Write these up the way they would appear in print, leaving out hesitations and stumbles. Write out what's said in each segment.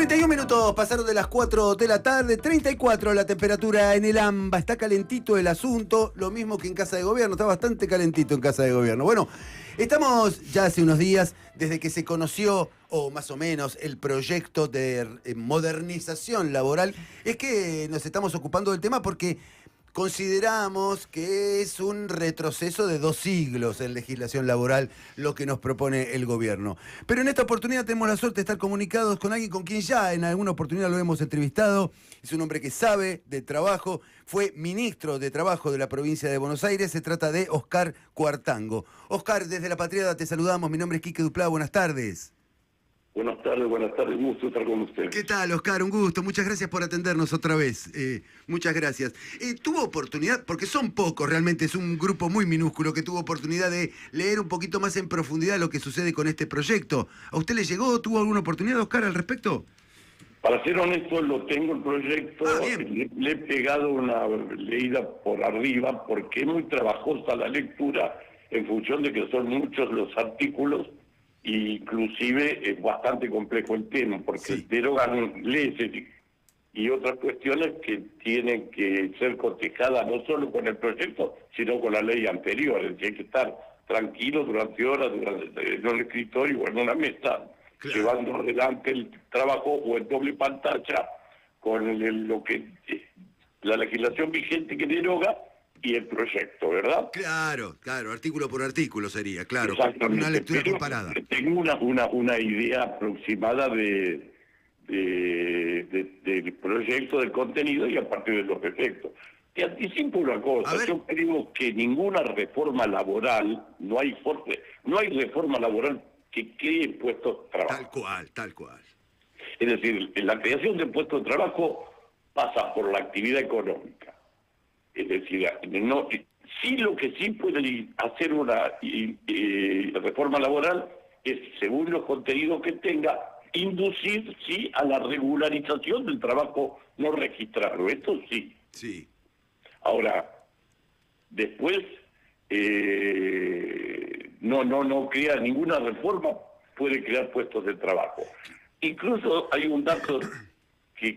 31 minutos pasaron de las 4 de la tarde, 34 la temperatura en el AMBA, está calentito el asunto, lo mismo que en Casa de Gobierno, está bastante calentito en Casa de Gobierno. Bueno, estamos ya hace unos días desde que se conoció, o más o menos, el proyecto de modernización laboral, es que nos estamos ocupando del tema porque consideramos que es un retroceso de 2 siglos en legislación laboral lo que nos propone el gobierno. Pero en esta oportunidad tenemos la suerte de estar comunicados con alguien con quien ya en alguna oportunidad lo hemos entrevistado. Es un hombre que sabe de trabajo, fue ministro de Trabajo de la provincia de Buenos Aires. Se trata de Oscar Cuartango. Oscar, desde La Patriada te saludamos. Mi nombre es Quique Duplá. Buenas tardes. Buenas tardes, un gusto estar con usted. ¿Qué tal, Oscar? Un gusto. Muchas gracias por atendernos otra vez. Muchas gracias. ¿Tuvo oportunidad, porque son pocos realmente, es un grupo muy minúsculo que tuvo oportunidad de leer un poquito más en profundidad lo que sucede con este proyecto? ¿A usted le llegó? ¿Tuvo alguna oportunidad, Oscar, al respecto? Para ser honesto, lo tengo el proyecto. Bien. Le he pegado una leída por arriba porque es muy trabajosa la lectura en función de que son muchos los artículos. Inclusive es bastante complejo el tema, porque sí, derogan leyes y otras cuestiones que tienen que ser cotejadas no solo con el proyecto, sino con la ley anterior. Es decir, hay que estar tranquilo durante horas en un escritorio o en una mesa, claro, llevando adelante el trabajo o en doble pantalla con lo que la legislación vigente que deroga y el proyecto, ¿verdad? Claro, artículo por artículo sería, claro, exactamente. una lectura Pero comparada. tengo una idea aproximada del proyecto, del contenido y a partir de los efectos. Te anticipo una cosa, yo creo que ninguna reforma laboral, no hay reforma laboral que cree puestos de trabajo. Tal cual. Es decir, la creación de puestos de trabajo pasa por la actividad económica. Es decir, sí, lo que sí puede hacer una reforma laboral es, según los contenidos que tenga, inducir, sí, a la regularización del trabajo no registrado. Esto sí. Sí. Ahora, después, no crea ninguna reforma, puede crear puestos de trabajo. Incluso hay un dato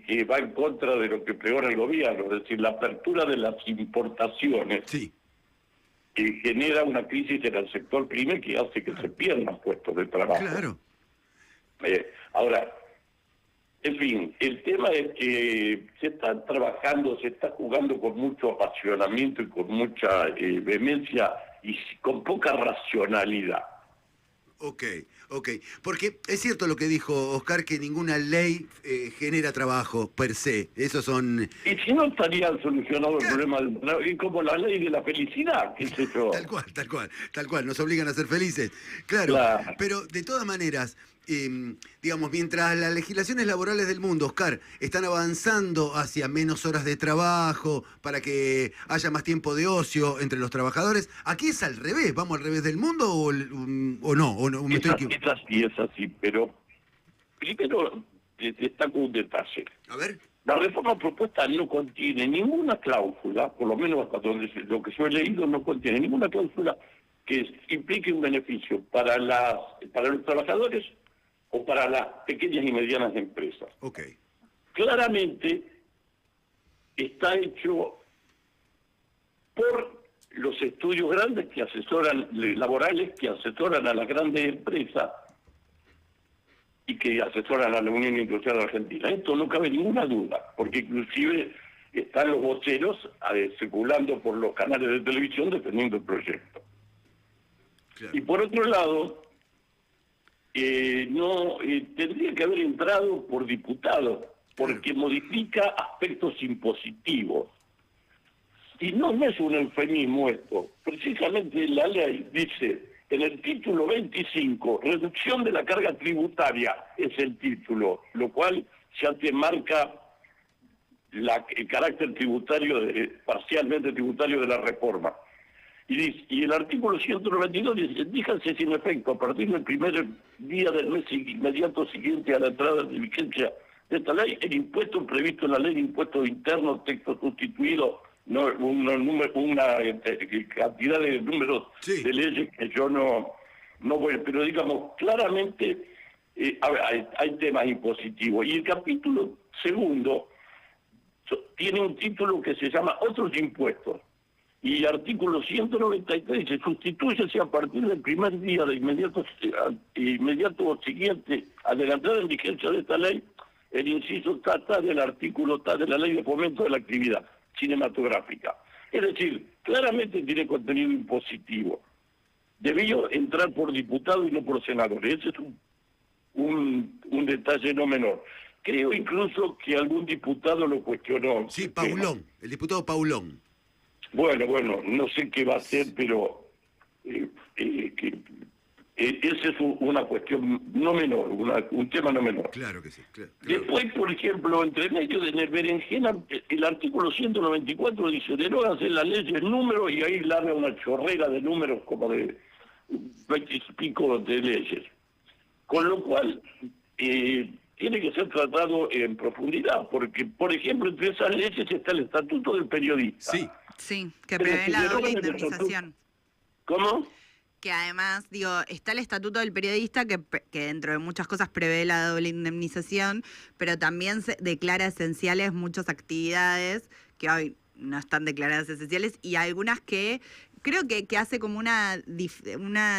que va en contra de lo que pregona el gobierno, es decir, la apertura de las importaciones, sí, que genera una crisis en el sector pyme que hace que se pierdan puestos de trabajo. Claro. Ahora, en fin, el tema es que se está trabajando, se está jugando con mucho apasionamiento y con mucha vehemencia y con poca racionalidad. Ok. Porque es cierto lo que dijo Oscar, que ninguna ley genera trabajo per se. Esos son... Y si no estarían solucionados el problema del trabajo, y como la ley de la felicidad, qué sé yo. Tal cual, nos obligan a ser felices. Claro. Pero de todas maneras, digamos, mientras las legislaciones laborales del mundo, Oscar, están avanzando hacia menos horas de trabajo, para que haya más tiempo de ocio entre los trabajadores, aquí es al revés. ¿Vamos al revés del mundo o no? Es así, pero primero destaco un detalle. A ver. La reforma propuesta no contiene ninguna cláusula, por lo menos hasta donde lo que yo he leído, no contiene ninguna cláusula que implique un beneficio para los trabajadores o para las pequeñas y medianas empresas. Okay. Claramente está hecho por los estudios grandes que asesoran, laborales, que asesoran a las grandes empresas y que asesoran a la Unión Industrial Argentina. Esto no cabe ninguna duda, porque inclusive están los voceros circulando por los canales de televisión defendiendo el proyecto. Claro. Y por otro lado, tendría que haber entrado por diputado, porque modifica aspectos impositivos. Y no es un eufemismo esto. Precisamente la ley dice, en el título 25, reducción de la carga tributaria es el título, lo cual ya te marca el carácter tributario, parcialmente tributario de la reforma. Y el artículo 192 dice, díganse sin efecto, a partir del primer día del mes inmediato siguiente a la entrada de vigencia de esta ley, el impuesto previsto en la ley de impuestos internos, texto sustituido, una cantidad de números de leyes que yo no voy, pero digamos, claramente A ver, hay temas impositivos. Y el capítulo segundo tiene un título que se llama Otros impuestos. Y el artículo 193 dice, sustitúyese a partir del primer día de inmediato siguiente a la entrada en vigencia de esta ley, el inciso tal del artículo tal de la ley de fomento de la actividad cinematográfica. Es decir, claramente tiene contenido impositivo. Debió entrar por diputado y no por senador. Ese es un detalle no menor. Creo incluso que algún diputado lo cuestionó. Sí, Paulón, el diputado Paulón. Bueno, no sé qué va a hacer, pero esa es una cuestión no menor, un tema no menor. Claro que sí. Claro. Después, por ejemplo, entre medio de el berenjena, el artículo 194 dice, deróganse las leyes números, y ahí larga una chorrera de números como de 20 y pico de leyes. Con lo cual, tiene que ser tratado en profundidad, porque, por ejemplo, entre esas leyes está el Estatuto del Periodista. Sí, que prevé la doble indemnización. ¿Cómo? Que además, está el Estatuto del Periodista que dentro de muchas cosas prevé la doble indemnización, pero también se declara esenciales muchas actividades que hoy no están declaradas esenciales, y algunas que creo que hace como una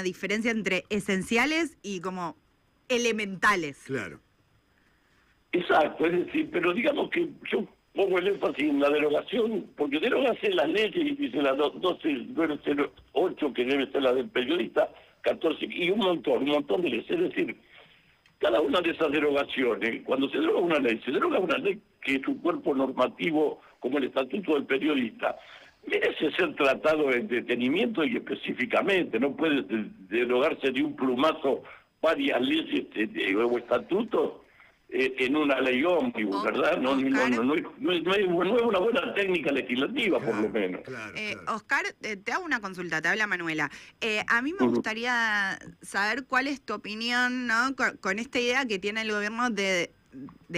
diferencia entre esenciales y como elementales. Claro. Exacto, es decir, pero digamos que yo pongo el énfasis en la derogación, porque derogarse las leyes, y dice la 1208, que debe ser la del periodista, 14, y un montón de leyes. Es decir, cada una de esas derogaciones, cuando se deroga una ley que es un cuerpo normativo como el Estatuto del Periodista, merece ser tratado en detenimiento y específicamente. No puede derogarse de un plumazo varias leyes o estatutos en una ley ómnibus, ¿verdad? No es una buena técnica legislativa, por lo menos. Claro. Oscar, te hago una consulta, te habla Manuela. A mí me gustaría saber cuál es tu opinión, ¿no? Con esta idea que tiene el gobierno de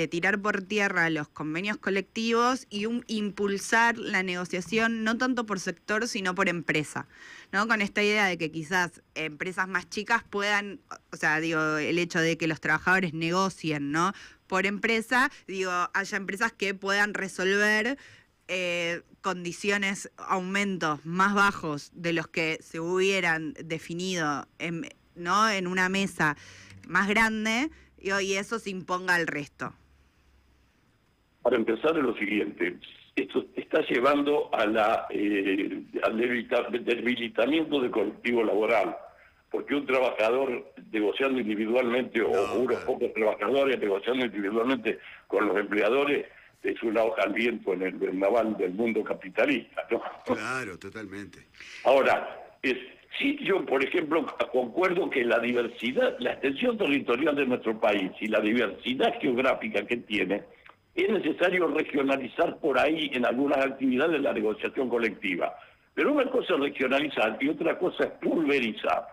tirar por tierra los convenios colectivos y impulsar la negociación no tanto por sector sino por empresa, ¿no? Con esta idea de que quizás empresas más chicas puedan, o sea, el hecho de que los trabajadores negocien, ¿no? Por empresa, haya empresas que puedan resolver condiciones, aumentos más bajos de los que se hubieran definido, ¿no? En una mesa más grande, y eso se imponga al resto. Para empezar, es lo siguiente. Esto está llevando a al debilitamiento del colectivo laboral, porque un trabajador negociando individualmente, o unos pocos trabajadores negociando individualmente con los empleadores, es una hoja al viento en el vendaval del mundo capitalista, ¿no? Claro, totalmente. Ahora, sí, yo, por ejemplo, concuerdo que la diversidad, la extensión territorial de nuestro país y la diversidad geográfica que tiene, es necesario regionalizar por ahí en algunas actividades la negociación colectiva. Pero una cosa es regionalizar y otra cosa es pulverizar.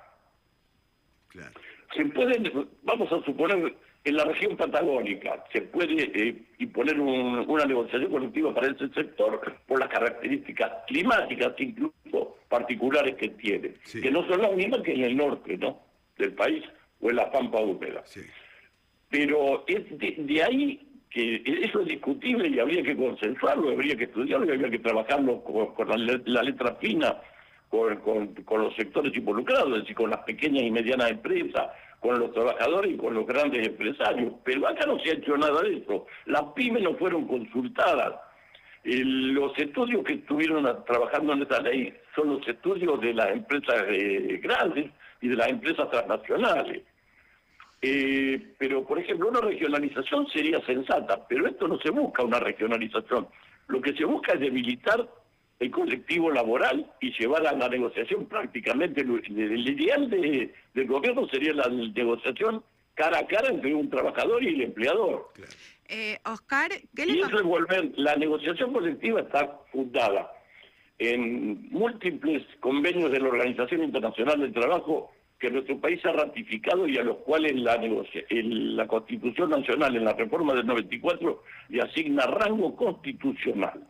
Claro. Se puede, vamos a suponer, en la región patagónica, se puede imponer una negociación colectiva para ese sector por las características climáticas, incluso particulares que tiene, sí, que no son las mismas que en el norte, ¿no?, del país o en la pampa húmeda. Sí. Pero es de ahí que eso es discutible y habría que consensuarlo, habría que estudiarlo y habría que trabajarlo con la letra fina, con los sectores involucrados, es decir, con las pequeñas y medianas empresas, con los trabajadores y con los grandes empresarios. Pero acá no se ha hecho nada de eso. Las pymes no fueron consultadas. Los estudios que estuvieron trabajando en esta ley son los estudios de las empresas grandes y de las empresas transnacionales. Pero, por ejemplo, una regionalización sería sensata, pero esto no se busca una regionalización. Lo que se busca es debilitar el colectivo laboral y llevar a la negociación prácticamente. El ideal del gobierno sería la negociación cara a cara entre un trabajador y el empleador. Claro. Oscar, ¿qué le Y eso es la negociación colectiva está fundada en múltiples convenios de la Organización Internacional del Trabajo que nuestro país ha ratificado y a los cuales la Constitución Nacional, en la reforma del 94, le asigna rango constitucional.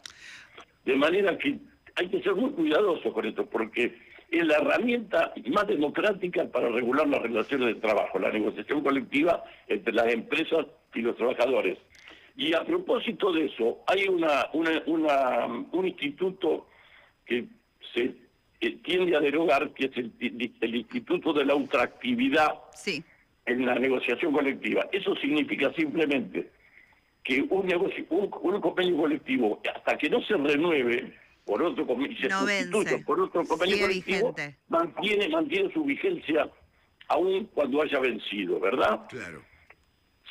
De manera que hay que ser muy cuidadosos con esto, porque es la herramienta más democrática para regular las relaciones de trabajo, la negociación colectiva entre las empresas y los trabajadores. Y a propósito de eso, hay un instituto que se tiende a derogar, que es el Instituto de la Ultraactividad en la negociación colectiva. Eso significa simplemente que un convenio colectivo, hasta que no se renueve por otro convenio, se sustituya por otro convenio colectivo, mantiene su vigencia aún cuando haya vencido, ¿verdad? Claro.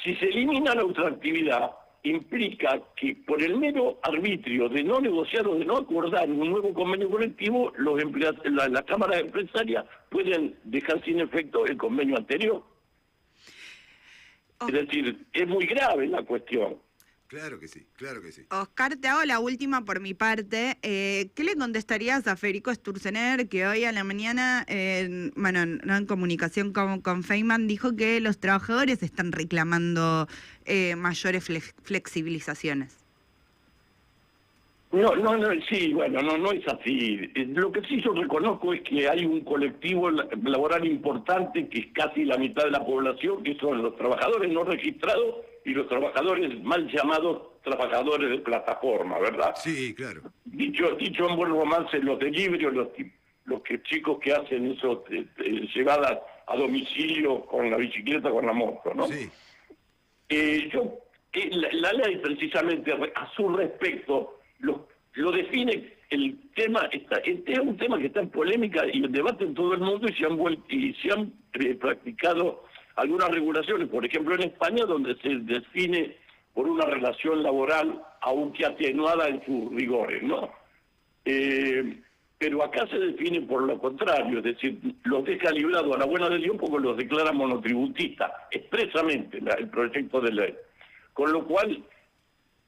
Si se elimina la ultraactividad, implica que por el mero arbitrio de no negociar o de no acordar un nuevo convenio colectivo, las cámaras empresarias pueden dejar sin efecto el convenio anterior. Es decir, es muy grave la cuestión. Claro que sí, claro que sí. Oscar, te hago la última por mi parte. ¿Qué le contestarías a Federico Sturzenegger, que hoy a la mañana, en comunicación con Feynman, dijo que los trabajadores están reclamando mayores flexibilizaciones? No es así. Lo que sí yo reconozco es que hay un colectivo laboral importante, que es casi la mitad de la población, que son los trabajadores no registrados y los trabajadores mal llamados trabajadores de plataforma, ¿verdad? Sí, claro. Dicho en buen romance, los delivery, los chicos que hacen eso, llevadas a domicilio con la bicicleta, con la moto, ¿no? Sí. La ley precisamente a su respecto lo define. El tema es un tema que está en polémica y en debate en todo el mundo, y se han practicado algunas regulaciones, por ejemplo en España, donde se define por una relación laboral, aunque atenuada en sus rigores, ¿no? Pero acá se define por lo contrario, es decir, los deja librados a la buena de Dios porque los declara monotributistas, expresamente el proyecto de ley. Con lo cual,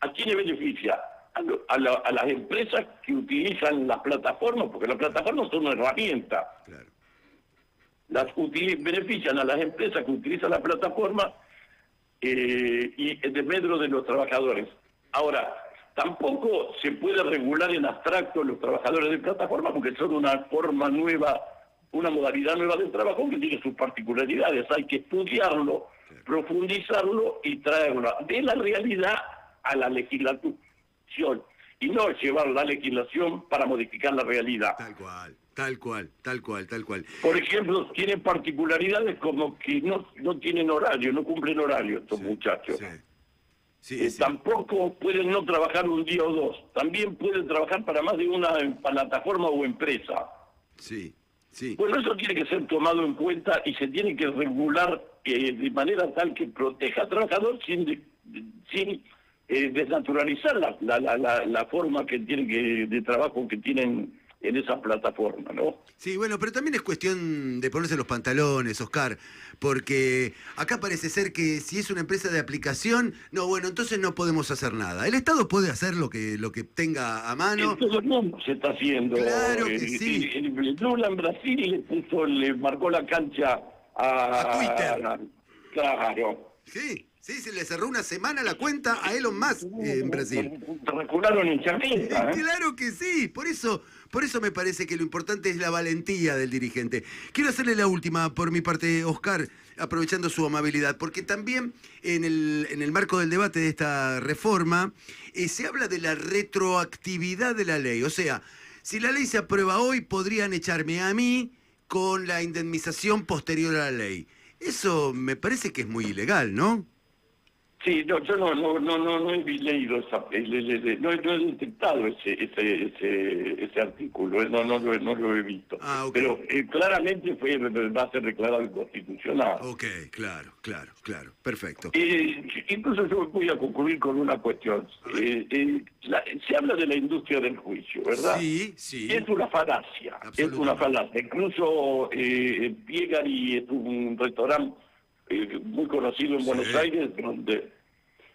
¿a quiénes beneficia? A las empresas que utilizan las plataformas, porque las plataformas son una herramienta. Claro. Benefician a las empresas que utilizan la plataforma y en desmedro de los trabajadores. Ahora, tampoco se puede regular en abstracto los trabajadores de plataforma, porque son una forma nueva, una modalidad nueva de trabajo que tiene sus particularidades. Hay que estudiarlo, profundizarlo y traerlo de la realidad a la legislación, y no llevar la legislación para modificar la realidad. Tal cual. Por ejemplo, tienen particularidades como que no tienen horario, no cumplen horario estos muchachos. Sí. Tampoco pueden no trabajar un día o dos. También pueden trabajar para más de una plataforma o empresa. Sí. Bueno, eso tiene que ser tomado en cuenta y se tiene que regular de manera tal que proteja al trabajador sin desnaturalizar la forma que tiene de trabajo que tienen en esa plataforma, ¿no? Sí, bueno, pero también es cuestión de ponerse los pantalones, Oscar, porque acá parece ser que si es una empresa de aplicación, entonces no podemos hacer nada. El Estado puede hacer lo que tenga a mano. En todo el mundo se está haciendo. Claro que sí. Lula en Brasil le marcó la cancha a Twitter. Claro. Sí, se le cerró una semana la cuenta a Elon Musk en Brasil. Recularon en Chamita, Claro que sí, por eso me parece que lo importante es la valentía del dirigente. Quiero hacerle la última por mi parte, Oscar, aprovechando su amabilidad, porque también en el marco del debate de esta reforma se habla de la retroactividad de la ley. O sea, si la ley se aprueba hoy, podrían echarme a mí con la indemnización posterior a la ley. Eso me parece que es muy ilegal, ¿no? Sí, yo no he leído no he detectado ese artículo, no lo he visto. Okay. Pero claramente va a ser declarado inconstitucional. Ok, claro, perfecto. Incluso yo voy a concluir con una cuestión. Se habla de la industria del juicio, ¿verdad? Sí. Es una falacia, Incluso Piegari es un restaurante muy conocido en Buenos Aires,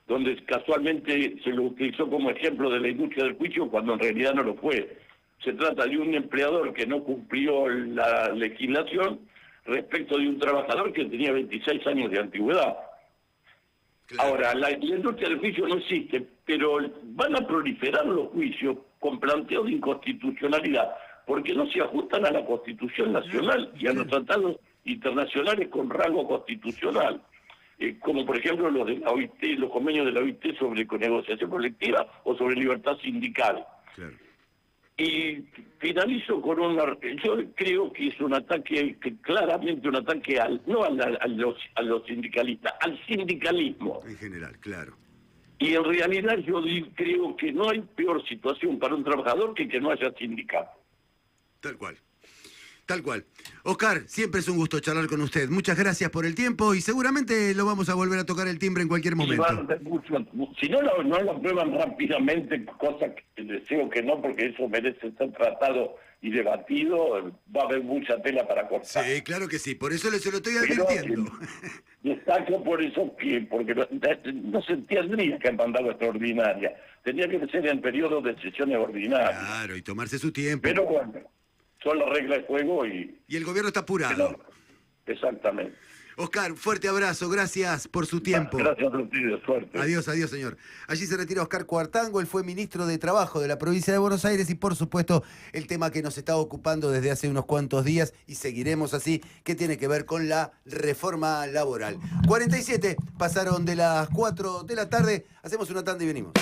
donde casualmente se lo utilizó como ejemplo de la industria del juicio, cuando en realidad no lo fue. Se trata de un empleador que no cumplió la legislación respecto de un trabajador que tenía 26 años de antigüedad. Claro. Ahora, la industria del juicio no existe, pero van a proliferar los juicios con planteos de inconstitucionalidad, porque no se ajustan a la Constitución Nacional y a los tratados internacionales con rango constitucional, como por ejemplo los de la OIT, los convenios de la OIT sobre negociación colectiva o sobre libertad sindical. Claro. Y finalizo con yo creo que es un ataque, claramente un ataque no a los sindicalistas, al sindicalismo. En general, claro. Y en realidad yo creo que no hay peor situación para un trabajador que no haya sindicato. Tal cual. Tal cual. Oscar, siempre es un gusto charlar con usted. Muchas gracias por el tiempo y seguramente lo vamos a volver a tocar el timbre en cualquier momento. Si no lo aprueban rápidamente, cosa que deseo que no, porque eso merece ser tratado y debatido, va a haber mucha tela para cortar. Sí, claro que sí, por eso se lo estoy advirtiendo. Destaco por eso porque no se tendría que mandar extraordinaria, tendría que ser en periodo de sesiones ordinarias. Claro, y tomarse su tiempo. Pero bueno, son las reglas de juego y el gobierno está apurado. Exactamente. Oscar, fuerte abrazo, gracias por su tiempo. Gracias a ustedes, suerte. Adiós, adiós, señor. Allí se retira Oscar Cuartango, él fue ministro de Trabajo de la provincia de Buenos Aires y por supuesto el tema que nos está ocupando desde hace unos cuantos días y seguiremos así, que tiene que ver con la reforma laboral. 47 pasaron de las 4 de la tarde, hacemos una tanda y venimos.